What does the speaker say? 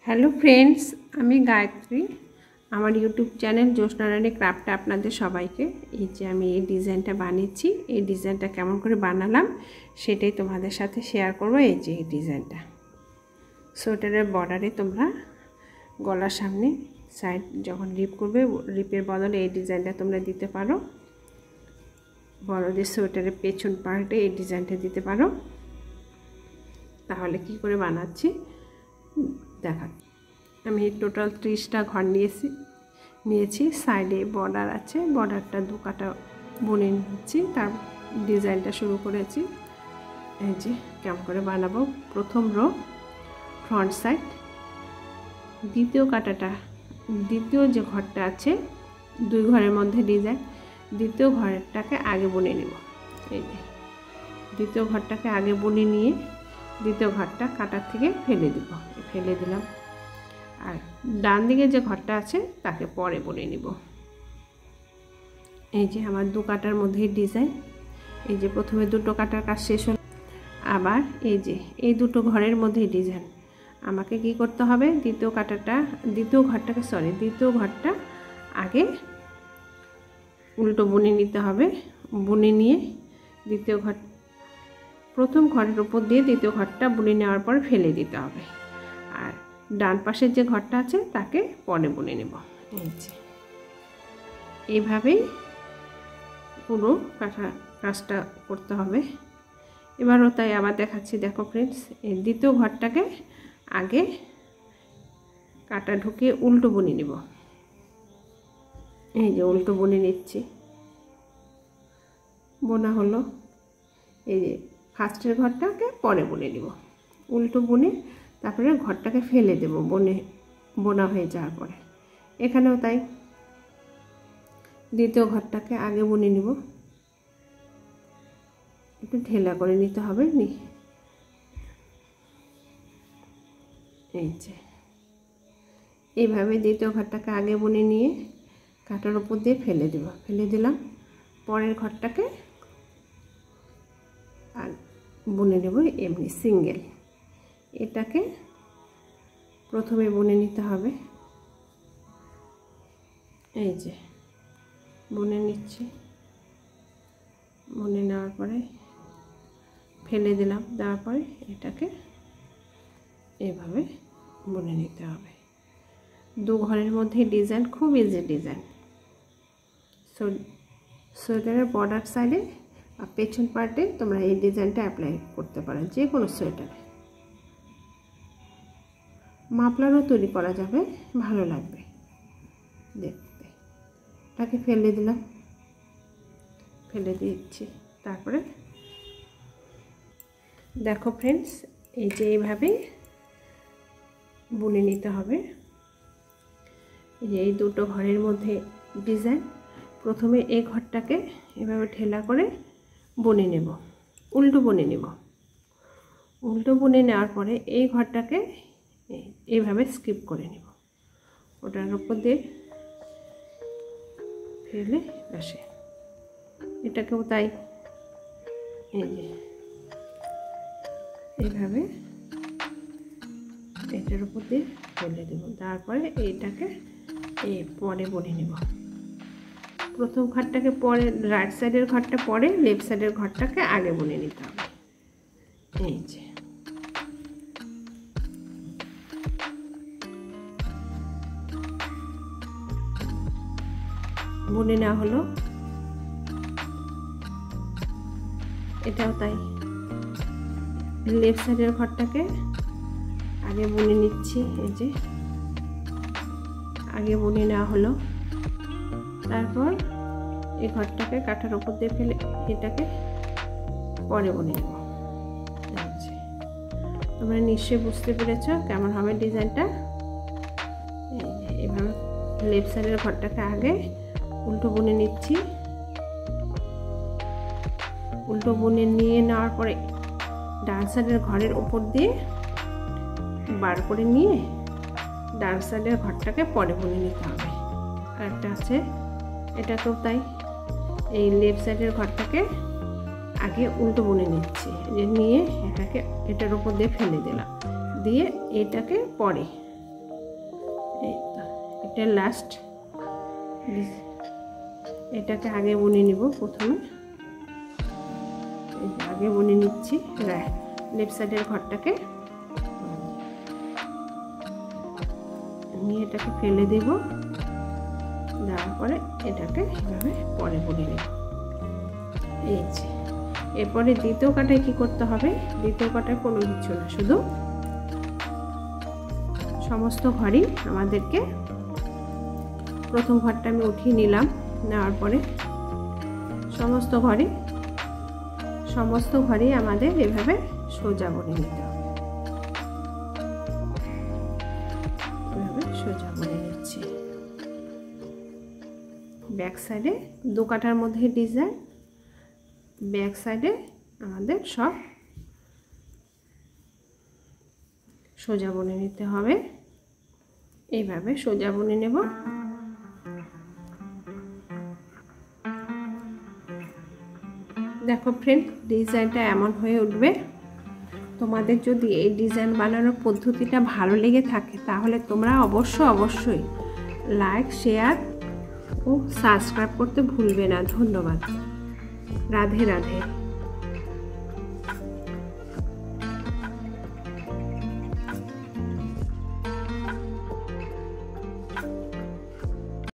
Hello friends, আমি গায়ত্রী। আমার YouTube channel জ্যোৎস্না রানী ক্রাফটে আপনাদের সবাইকে। এই যে আমি এই ডিজাইনটা বানিয়েছি, এই ডিজাইনটা কেমন করে বানালাম সেটাই তোমাদের সাথে শেয়ার করব। এই যে এই ডিজাইনটা সোয়েটারের বর্ডারে তোমরা গলার সামনে সাইড যখন রিপ করবে, রিপের বদলে এই ডিজাইনটা তোমরা দিতে পারো। বড়দের সোয়েটারের পেছন পার্টে এই ডিজাইনটা দিতে পারো। তাহলে কি করে বানাচ্ছি দেখাচ্ছি। আমি টোটাল 30টা ঘর নিয়েছি। সাইডে বর্ডার আছে, বর্ডারটা 2 কাটা বুনে নিচ্ছি, তার ডিজাইনটা শুরু করেছি। এই যে কেমন করে বানাবো। প্রথম রো ফ্রন্ট সাইড, দ্বিতীয় কাটাটা, দ্বিতীয় যে ঘরটা আছে 2 ঘরের মধ্যে ডিজাইন, দ্বিতীয় ঘরটাকে আগে বুনে নেব। এই যে দ্বিতীয় ঘরটাকে আগে বুনে নিয়ে দ্বিতীয় ঘরটা কাটার থেকে ফেলে দিলাম। আর ডান দিকে যে ঘরটা আছে তাকে পরে বুনে নিব। এই যে আমার 2 কাটার মধ্যে ডিজাইন। এই যে প্রথমে 2টো কাটার কাজ শেষ হল। আবার এই যে এই 2টো ঘরের মধ্যে ডিজাইন। আমাকে কি করতে হবে, দ্বিতীয় ঘরটা আগে উল্টো বুনে নিতে হবে। বুনে নিয়ে প্রথম ঘরের উপর দিয়ে দ্বিতীয় ঘরটা বুনে নেওয়ার পর ফেলে দিতে হবে। আর ডান পাশের যে ঘরটা আছে তাকে পরে বুনে নেব। এই যে এইভাবেই পুরো কাজটা করতে হবে। এবারও তাই আবার দেখাচ্ছি। দেখো ফ্রেন্ডস, এই দ্বিতীয় ঘরটাকে আগে কাটা ঢুকিয়ে উল্টো বুনে নেব। এই যে উল্টো বুনে নিচ্ছি, বোনা হলো। এই যে ফার্স্টের ঘরটাকে পরে বুনে নেব, উল্টো বুনে তারপরে ঘরটাকে ফেলে দেব বোনা হয়ে যাওয়ার পরে। এখানেও তাই, দ্বিতীয় ঘরটাকে আগে বুনে নেব, একটু ঢেলা করে নিতে হবে। এই যে এইভাবে দ্বিতীয় ঘরটাকে আগে বুনে নিয়ে কাটার উপর দিয়ে ফেলে দিলাম। পরের ঘরটাকে আর বুনে নেব এমনি সিঙ্গেল। এটাকে প্রথমে বুনে নিতে হবে। এই যে বুনে নিচ্ছি, বুনে নেওয়ার পরে ফেলে দিলাম। দেওয়ার পরে এটাকে এভাবে বুনে নিতে হবে। 2 ঘরের মধ্যে ডিজাইন, খুব ইজি ডিজাইন। সোয়েটারের বর্ডার সাইডে আর পেছন পার্টে তোমরা এই ডিজাইনটা অ্যাপ্লাই করতে পারো যে কোনো সোয়েটারে। মাফলারও তৈরি করা যাবে, ভালো লাগবে দেখতে। তাকে ফেলে দিচ্ছি। তারপরে দেখো ফ্রেন্ডস, এই যে এইভাবে বুনে নিতে হবে। এই 2টো ঘরের মধ্যে ডিজাইন। প্রথমে এই ঘরটাকে এভাবে ঠেলা করে বুনে নেব, উল্টো বুনে নেব। উল্টো বুনে নেওয়ার পরে এই ঘরটাকে এইভাবে স্কিপ করে নেব, ওটার উপর দিয়ে ফেলে আসে। এটাকেও তাই, এই যে এইভাবে এটার উপর দিয়ে ফেলে দেব। তারপরে এইটাকে পরে বুনে নেব। প্রথম ঘরটাকে পরে, রাইট সাইডের ঘরটা পরে, লেফট সাইডের ঘরটাকে আগে বুনে নিতে হবে। এই যে বুনে নেওয়া হলো। এটাও তাই, লেফট সাইডের ঘরটাকে আগে বুনে নিচ্ছি। এই যে আগে বুনে নেওয়া হলো। তারপর এই ঘরটাকে কাঠার উপর দিয়ে ফেলে এটাকে পরে বুনে নেব। তোমরা নিশ্চয়ই বুঝতে পেরেছ কেমন হবে ডিজাইনটা। এভাবে লেফট সাইডের ঘরটাকে আগে উল্টো বুনে নিচ্ছি। উল্টো বুনে নিয়ে নেওয়ার পরে ডান সাইডের ঘরের উপর দিয়ে বার করে নিয়ে ডান সাইডের ঘরটাকে পরে বুনে নিতে হবে। আর একটা আছে, এটাকেও তাই, এই লেফট সাইডের ঘরটাকে আগে উল্টো বুনে নিচ্ছি। নিয়ে এটার উপর দিয়ে ফেলে দিলাম, দিয়ে এটাকে পরে এটা লাস্ট, এটাকে আগে বুনে নিব। প্রথমে আগে বুনে নিচ্ছি লেফট সাইডের ঘরটাকে, নিয়ে এটাকে ফেলে দেব, দেওয়ার পরে এটাকে এভাবে পরে বুনে নেব। এই যে এরপরে দ্বিতীয় কাটায় কি করতে হবে, দ্বিতীয় কাটায় কোনো কিছু না, শুধু সমস্ত ঘরই আমাদেরকে, প্রথম ঘরটা আমি উঠিয়ে নিলাম, নেওয়ার পরে সমস্ত ঘরই আমাদের এভাবে সোজা বুনে নিতে হবে। এভাবে সোজা বুনে নিচ্ছি। ব্যাক সাইডে 2 কাটার মধ্যে ডিজাইন, ব্যাক সাইডে আমাদের সব সোজা বুনে নিতে হবে। এইভাবে সোজা বুনে নেব। দেখো ফ্রেন্ড, ডিজাইনটা এমন হয়ে উঠবে। তোমাদের যদি এই ডিজাইন বানানোর পদ্ধতিটা ভালো লেগে থাকে তাহলে তোমরা অবশ্যই লাইক, শেয়ার ও সাবস্ক্রাইব করতে ভুলবে না। ধন্যবাদ। রাধে রাধে।